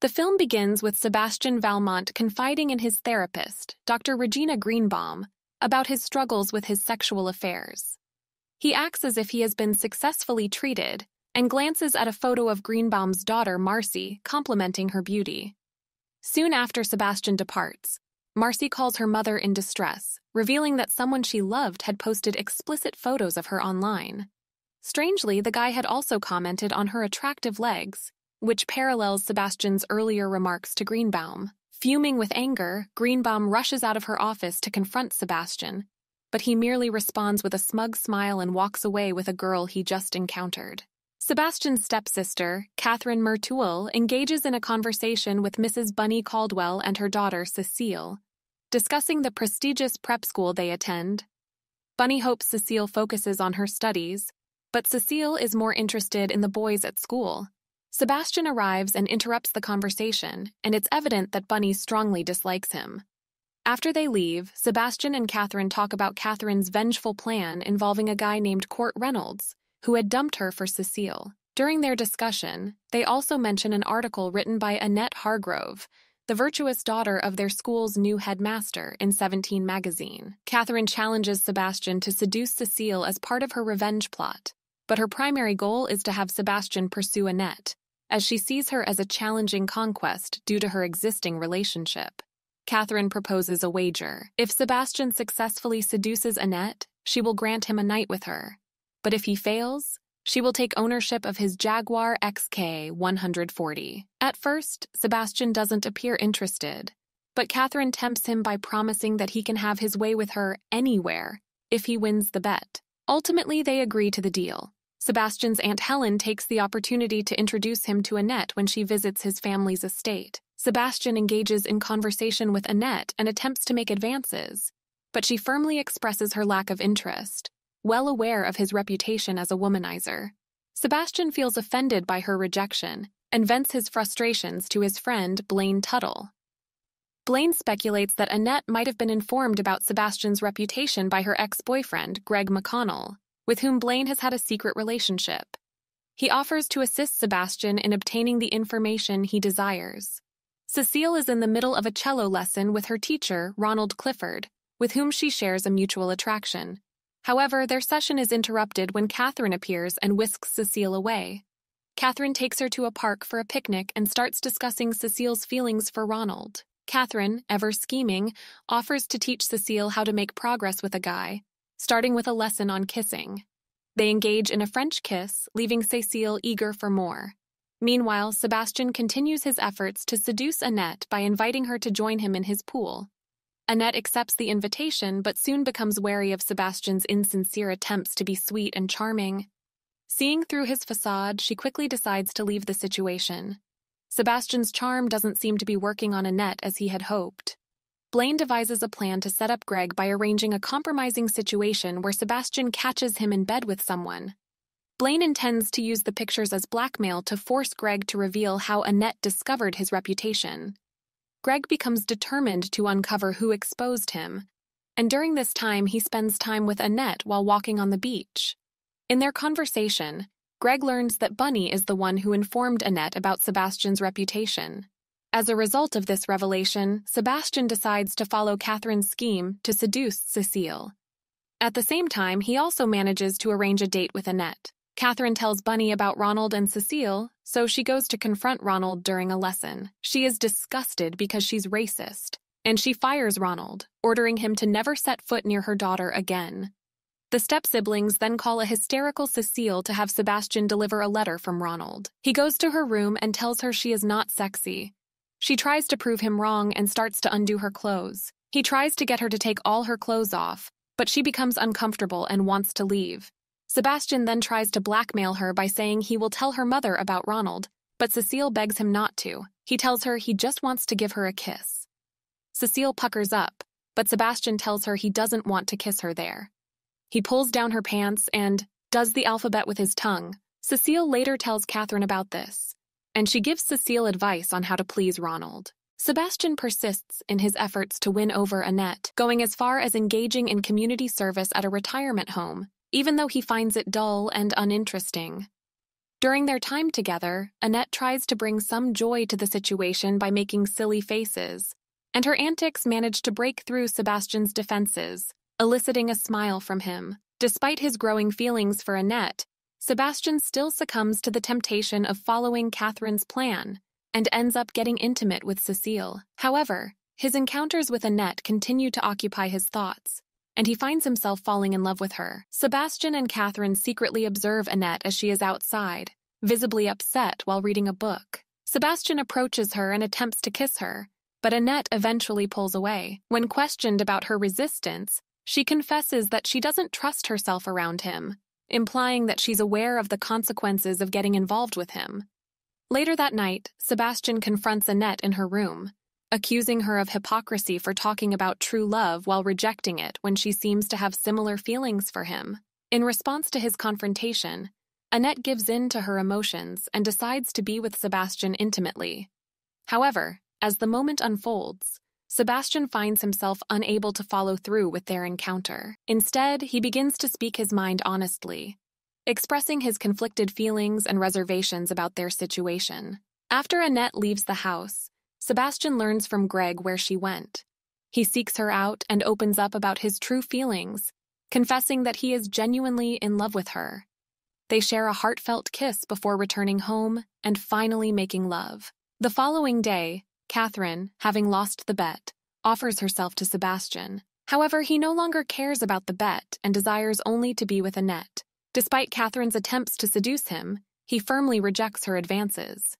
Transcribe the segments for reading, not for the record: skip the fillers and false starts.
The film begins with Sebastian Valmont confiding in his therapist, Dr. Regina Greenbaum, about his struggles with his sexual affairs. He acts as if he has been successfully treated and glances at a photo of Greenbaum's daughter, Marcy, complimenting her beauty. Soon after Sebastian departs, Marcy calls her mother in distress, revealing that someone she loved had posted explicit photos of her online. Strangely, the guy had also commented on her attractive legs, which parallels Sebastian's earlier remarks to Greenbaum. Fuming with anger, Greenbaum rushes out of her office to confront Sebastian, but he merely responds with a smug smile and walks away with a girl he just encountered. Sebastian's stepsister, Catherine Mertuel, engages in a conversation with Mrs. Bunny Caldwell and her daughter, Cecile, discussing the prestigious prep school they attend. Bunny hopes Cecile focuses on her studies, but Cecile is more interested in the boys at school. Sebastian arrives and interrupts the conversation, and it's evident that Bunny strongly dislikes him. After they leave, Sebastian and Catherine talk about Catherine's vengeful plan involving a guy named Court Reynolds, who had dumped her for Cecile. During their discussion, they also mention an article written by Annette Hargrove, the virtuous daughter of their school's new headmaster, in 17 magazine. Catherine challenges Sebastian to seduce Cecile as part of her revenge plot, but her primary goal is to have Sebastian pursue Annette, as she sees her as a challenging conquest due to her existing relationship. Catherine proposes a wager. If Sebastian successfully seduces Annette, she will grant him a night with her. But if he fails, she will take ownership of his Jaguar XK 140. At first, Sebastian doesn't appear interested, but Catherine tempts him by promising that he can have his way with her anywhere if he wins the bet. Ultimately, they agree to the deal. Sebastian's Aunt Helen takes the opportunity to introduce him to Annette when she visits his family's estate. Sebastian engages in conversation with Annette and attempts to make advances, but she firmly expresses her lack of interest, well aware of his reputation as a womanizer. Sebastian feels offended by her rejection and vents his frustrations to his friend Blaine Tuttle. Blaine speculates that Annette might have been informed about Sebastian's reputation by her ex-boyfriend, Greg McConnell, with whom Blaine has had a secret relationship. He offers to assist Sebastian in obtaining the information he desires. Cecile is in the middle of a cello lesson with her teacher, Ronald Clifford, with whom she shares a mutual attraction. However, their session is interrupted when Catherine appears and whisks Cecile away. Catherine takes her to a park for a picnic and starts discussing Cecile's feelings for Ronald. Catherine, ever scheming, offers to teach Cecile how to make progress with a guy, starting with a lesson on kissing. They engage in a French kiss, leaving Cecile eager for more. Meanwhile, Sebastian continues his efforts to seduce Annette by inviting her to join him in his pool. Annette accepts the invitation but soon becomes wary of Sebastian's insincere attempts to be sweet and charming. Seeing through his facade, she quickly decides to leave the situation. Sebastian's charm doesn't seem to be working on Annette as he had hoped. Blaine devises a plan to set up Greg by arranging a compromising situation where Sebastian catches him in bed with someone. Blaine intends to use the pictures as blackmail to force Greg to reveal how Annette discovered his reputation. Greg becomes determined to uncover who exposed him, and during this time he spends time with Annette while walking on the beach. In their conversation, Greg learns that Bunny is the one who informed Annette about Sebastian's reputation. As a result of this revelation, Sebastian decides to follow Catherine's scheme to seduce Cecile. At the same time, he also manages to arrange a date with Annette. Catherine tells Bunny about Ronald and Cecile, so she goes to confront Ronald during a lesson. She is disgusted because she's racist, and she fires Ronald, ordering him to never set foot near her daughter again. The step-siblings then call a hysterical Cecile to have Sebastian deliver a letter from Ronald. He goes to her room and tells her she is not sexy. She tries to prove him wrong and starts to undo her clothes. He tries to get her to take all her clothes off, but she becomes uncomfortable and wants to leave. Sebastian then tries to blackmail her by saying he will tell her mother about Ronald, but Cecile begs him not to. He tells her he just wants to give her a kiss. Cecile puckers up, but Sebastian tells her he doesn't want to kiss her there. He pulls down her pants and does the alphabet with his tongue. Cecile later tells Catherine about this, and she gives Cecile advice on how to please Ronald. Sebastian persists in his efforts to win over Annette, going as far as engaging in community service at a retirement home, even though he finds it dull and uninteresting. During their time together, Annette tries to bring some joy to the situation by making silly faces, and her antics manage to break through Sebastian's defenses, eliciting a smile from him. Despite his growing feelings for Annette, Sebastian still succumbs to the temptation of following Catherine's plan and ends up getting intimate with Cecile. However, his encounters with Annette continue to occupy his thoughts, and he finds himself falling in love with her. Sebastian and Catherine secretly observe Annette as she is outside, visibly upset while reading a book. Sebastian approaches her and attempts to kiss her, but Annette eventually pulls away. When questioned about her resistance, she confesses that she doesn't trust herself around him, implying that she's aware of the consequences of getting involved with him. Later that night, Sebastian confronts Annette in her room, accusing her of hypocrisy for talking about true love while rejecting it when she seems to have similar feelings for him. In response to his confrontation, Annette gives in to her emotions and decides to be with Sebastian intimately. However, as the moment unfolds, Sebastian finds himself unable to follow through with their encounter. Instead, he begins to speak his mind honestly, expressing his conflicted feelings and reservations about their situation. After Annette leaves the house, Sebastian learns from Greg where she went. He seeks her out and opens up about his true feelings, confessing that he is genuinely in love with her. They share a heartfelt kiss before returning home and finally making love. The following day, Catherine, having lost the bet, offers herself to Sebastian. However, he no longer cares about the bet and desires only to be with Annette. Despite Catherine's attempts to seduce him, he firmly rejects her advances.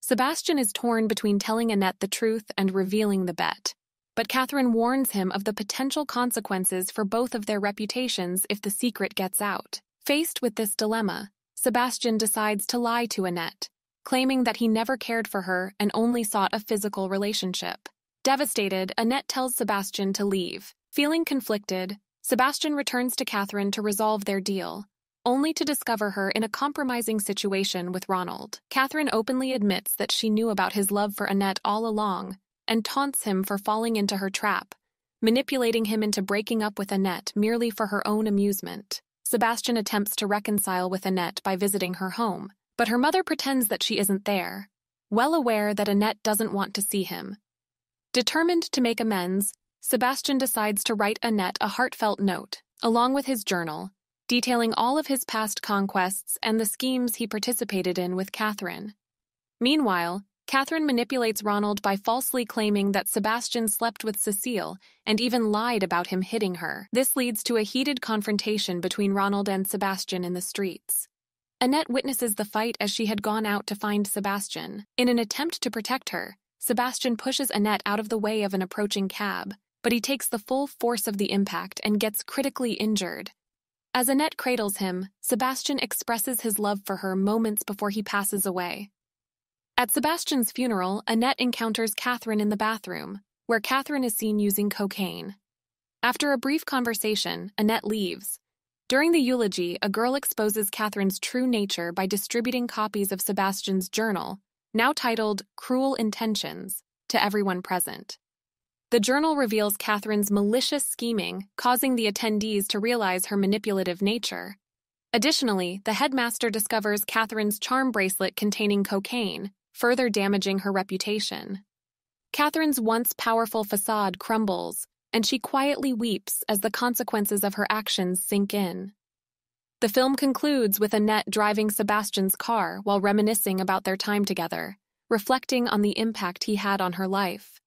Sebastian is torn between telling Annette the truth and revealing the bet, but Catherine warns him of the potential consequences for both of their reputations if the secret gets out. Faced with this dilemma, Sebastian decides to lie to Annette, claiming that he never cared for her and only sought a physical relationship. Devastated, Annette tells Sebastian to leave. Feeling conflicted, Sebastian returns to Catherine to resolve their deal, only to discover her in a compromising situation with Ronald. Catherine openly admits that she knew about his love for Annette all along and taunts him for falling into her trap, manipulating him into breaking up with Annette merely for her own amusement. Sebastian attempts to reconcile with Annette by visiting her home, but her mother pretends that she isn't there, well aware that Annette doesn't want to see him. Determined to make amends, Sebastian decides to write Annette a heartfelt note, along with his journal, detailing all of his past conquests and the schemes he participated in with Catherine. Meanwhile, Catherine manipulates Ronald by falsely claiming that Sebastian slept with Cecile and even lied about him hitting her. This leads to a heated confrontation between Ronald and Sebastian in the streets. Annette witnesses the fight as she had gone out to find Sebastian. In an attempt to protect her, Sebastian pushes Annette out of the way of an approaching cab, but he takes the full force of the impact and gets critically injured. As Annette cradles him, Sebastian expresses his love for her moments before he passes away. At Sebastian's funeral, Annette encounters Catherine in the bathroom, where Catherine is seen using cocaine. After a brief conversation, Annette leaves. During the eulogy, a girl exposes Catherine's true nature by distributing copies of Sebastian's journal, now titled Cruel Intentions, to everyone present. The journal reveals Catherine's malicious scheming, causing the attendees to realize her manipulative nature. Additionally, the headmaster discovers Catherine's charm bracelet containing cocaine, further damaging her reputation. Catherine's once powerful facade crumbles, and she quietly weeps as the consequences of her actions sink in. The film concludes with Annette driving Sebastian's car while reminiscing about their time together, reflecting on the impact he had on her life.